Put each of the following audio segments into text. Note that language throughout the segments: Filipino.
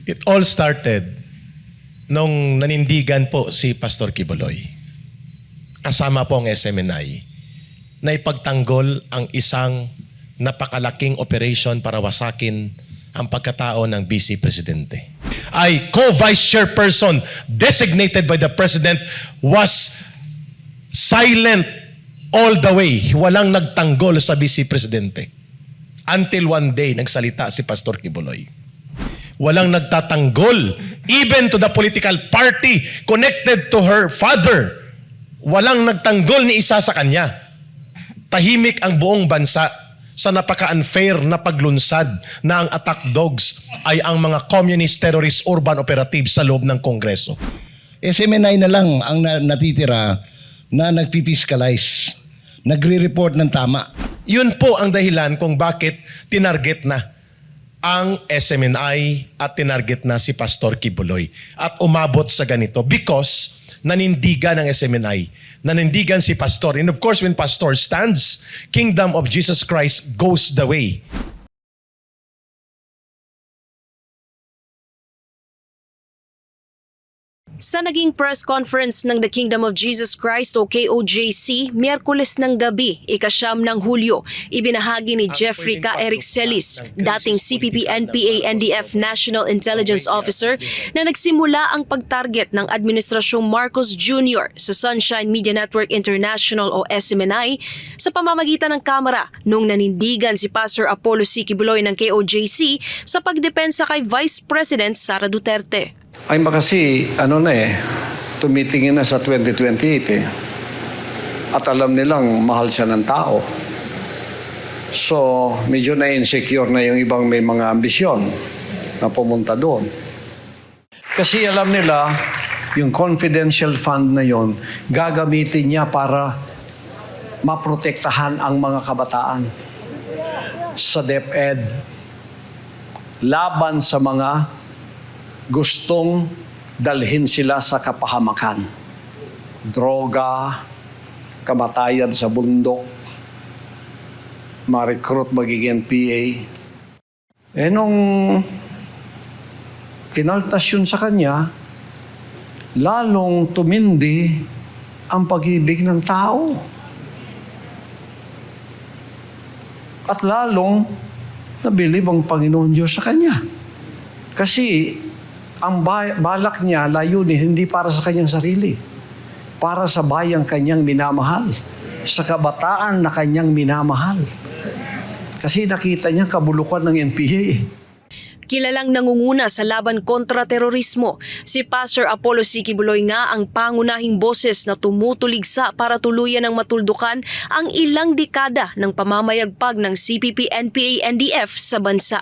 It all started nung nanindigan po si Pastor Quiboloy. Kasama po ang SMNI na ipagtanggol ang isang napakalaking operation para wasakin ang pagkatao ng Vice Presidente. Ay co-vice chairperson designated by the President was silent all the way. Walang nagtanggol sa Vice Presidente. Until one day, nagsalita si Pastor Quiboloy. Walang nagtatanggol even to the political party connected to her father. Walang nagtanggol ni isa sa kanya. Tahimik ang buong bansa sa napaka-unfair na paglunsad na ang attack dogs ay ang mga communist terrorist urban operatives sa loob ng Kongreso. SMNI na lang ang natitira na nagpipiskalize, nagre-report ng tama. Yun po ang dahilan kung bakit tinarget na ang SMNI at tinarget na si Pastor Quiboloy. At umabot sa ganito because nanindigan ng SMNI, nanindigan si Pastor. And of course, when Pastor stands, Kingdom of Jesus Christ goes the way. Sa naging press conference ng The Kingdom of Jesus Christ o KOJC, Miyerkules ng gabi, ika-9 ng Hulyo, ibinahagi ni Jeffrey K. Eric Celis, dating CPP-NPA-NDF National Intelligence Officer, na nagsimula ang pagtarget ng Administrasyong Marcos Jr. sa Sunshine Media Network International o SMNI sa pamamagitan ng kamera nung nanindigan si Pastor Apollo C. Quiboloy ng KOJC sa pagdepensa kay Vice President Sara Duterte. Ay kasi tumitingin na sa 2028 At alam nilang mahal siya ng tao. So, medyo na-insecure na yung ibang may mga ambisyon na pumunta doon. Kasi alam nila, yung confidential fund na yon gagamitin niya para maprotektahan ang mga kabataan sa DepEd laban sa mga gustong dalhin sila sa kapahamakan. Droga, kamatayan sa bundok, ma-recruit magiging PA. Nung kinaltas yun sa kanya, lalong tumindi ang pag-ibig ng tao. At lalong nabilib ang Panginoon Diyos sa kanya. Kasi ang balak niya, layunin, hindi para sa kanyang sarili. Para sa bayang kanyang minamahal. Sa kabataan na kanyang minamahal. Kasi nakita niya kabulukan ng NPA. Kilalang nangunguna sa laban kontra terorismo, si Pastor Apollo C. Quiboloy nga ang pangunahing boses na tumutuligsa para tuluyan ng matuldukan ang ilang dekada ng pamamayagpag ng CPP-NPA-NDF sa bansa.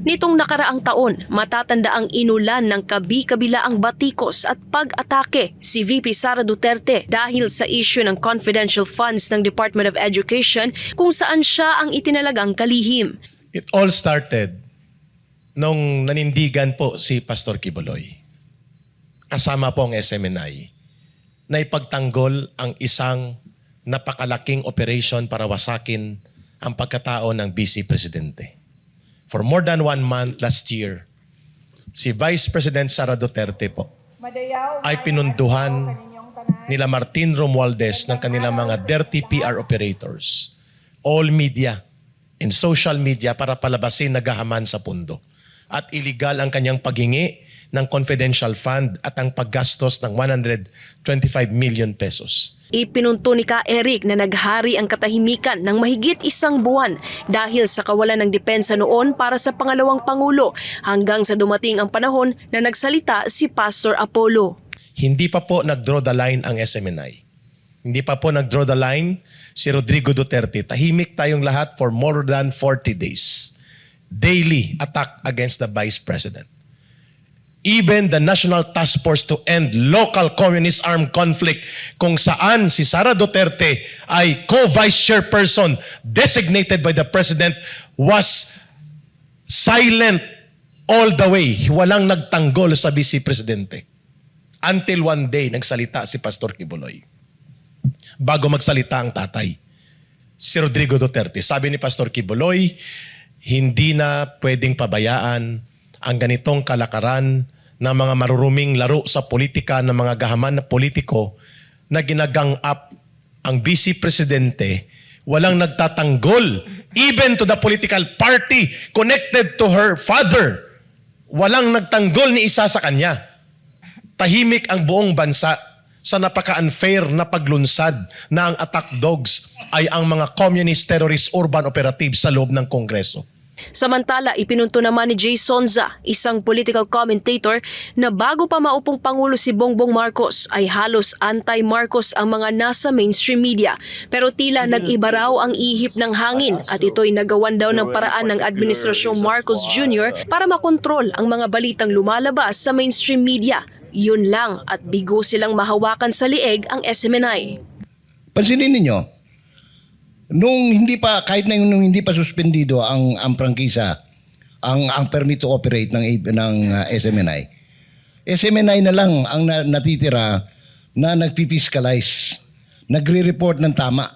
Nitong nakaraang taon, matatanda ang inulan ng kabi-kabilaang batikos at pag-atake si VP Sara Duterte dahil sa issue ng confidential funds ng Department of Education kung saan siya ang itinalagang kalihim. It all started nung nanindigan po si Pastor Quiboloy. Kasama po ang SMNI na ipagtanggol ang isang napakalaking operation para wasakin ang pagkatao ng Vice Presidente. For more than 1 month last year, si Vice President Sara Duterte po ay pinunduhan nila Martin Romualdez ng kanilang mga dirty PR operators, all media and social media para palabasin nagahaman sa pundo. At illegal ang kanyang paghingi ng confidential fund at ang paggastos ng 125 million pesos. Ipinunto ni Ka Eric na naghari ang katahimikan ng mahigit 1 buwan dahil sa kawalan ng depensa noon para sa pangalawang Pangulo hanggang sa dumating ang panahon na nagsalita si Pastor Apollo. Hindi pa po nag-draw the line ang SMNI. Hindi pa po nag-draw the line si Rodrigo Duterte. Tahimik tayong lahat for more than 40 days. Daily attack against the Vice President. Even the National Task Force to End Local Communist Armed Conflict kung saan si Sara Duterte ay co-vice chairperson designated by the President was silent all the way. Walang nagtanggol sa Vice Presidente. Until one day, nagsalita si Pastor Quiboloy. Bago magsalita ang tatay, si Rodrigo Duterte. Sabi ni Pastor Quiboloy, hindi na pwedeng pabayaan ang ganitong kalakaran ng mga maruruming laro sa politika ng mga gahaman na politiko na ginagang up ang Vice Presidente, walang nagtatanggol even to the political party connected to her father. Walang nagtanggol ni isa sa kanya. Tahimik ang buong bansa sa napaka-unfair na paglunsad na ang attack dogs ay ang mga communist terrorist urban operatives sa loob ng Kongreso. Samantala, ipinunto naman ni Jay Sonza, isang political commentator, na bago pa maupong Pangulo si Bongbong Marcos ay halos anti-Marcos ang mga nasa mainstream media. Pero tila nag-iba raw ang ihip ng hangin at ito'y nagawan daw ng paraan ng Administrasyong Marcos Jr. para makontrol ang mga balitang lumalabas sa mainstream media. Yun lang at bigo silang mahawakan sa lieg ang SMNI. Pansinin ninyo, kahit nung hindi pa suspendido ang prangkisa, ang permit to operate ng SMNI. SMNI na lang ang natitira na nagpi-fiscalize, nagre-report ng tama.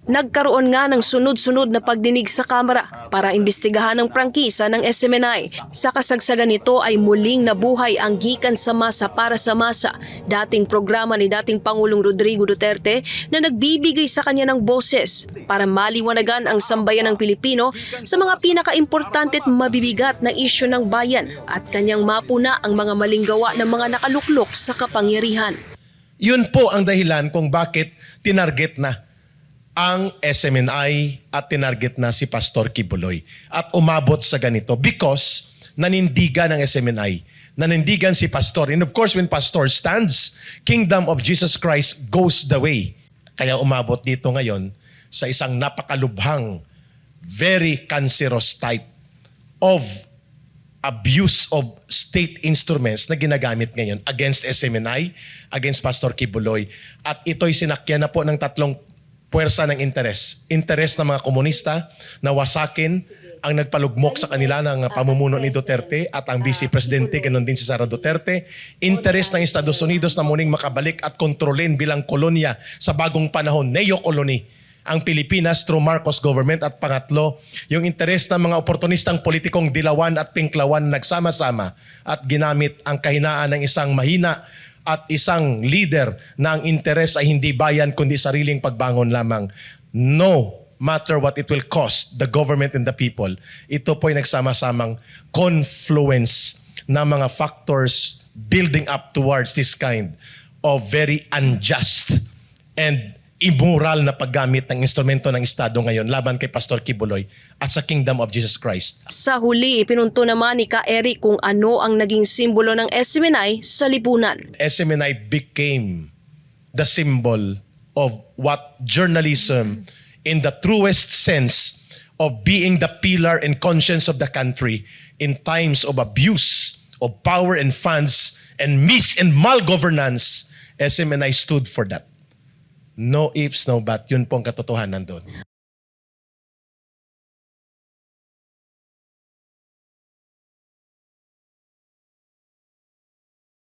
Nagkaroon nga ng sunod-sunod na pagdinig sa Kamara para imbestigahan ang prangkisa ng SMNI. Sa kasagsagan nito ay muling nabuhay ang Gikan sa Masa para sa Masa, dating programa ni dating Pangulong Rodrigo Duterte na nagbibigay sa kanya ng boses para maliwanagan ang sambayan ng Pilipino sa mga pinaka-importante at mabibigat na isyu ng bayan at kanyang mapuna ang mga maling gawa ng mga nakaluklok sa kapangyarihan. Yun po ang dahilan kung bakit tinarget na ang SMNI at tinarget na si Pastor Kibuloy at umabot sa ganito because nanindigan ng SMNI, nanindigan si Pastor. And of course, when Pastor stands, Kingdom of Jesus Christ goes the way. Kaya umabot dito ngayon sa isang napakalubhang, very cancerous type of abuse of state instruments na ginagamit ngayon against SMNI, against Pastor Kibuloy. At ito'y sinakyan na po ng tatlong puwersa ng interes. Interes ng mga komunista na wasakin ang nagpalugmok sa kanila ng pamumuno ni Duterte at ang Vice Presidente, ganoon din si Sara Duterte. Interes ng Estados Unidos na muling makabalik at kontrolin bilang kolonya sa bagong panahon, neo-colony, ang Pilipinas through Marcos government. At pangatlo, yung interes ng mga oportunistang politikong dilawan at pinklawan na nagsama-sama at ginamit ang kahinaan ng isang mahina at isang leader na ang interes ay hindi bayan kundi sariling pagbangon lamang. No matter what it will cost the government and the people, ito po ay nagsama-samang confluence na mga factors building up towards this kind of very unjust and immoral na paggamit ng instrumento ng Estado ngayon laban kay Pastor Kibuloy at sa Kingdom of Jesus Christ. Sa huli, ipinunto naman ni Ka Eric kung ano ang naging simbolo ng SMNI sa lipunan. SMNI became the symbol of what journalism in the truest sense of being the pillar and conscience of the country in times of abuse of power and funds and mis- and malgovernance. SMNI stood for that. No ifs, no buts. Yun po ang katotohanan doon.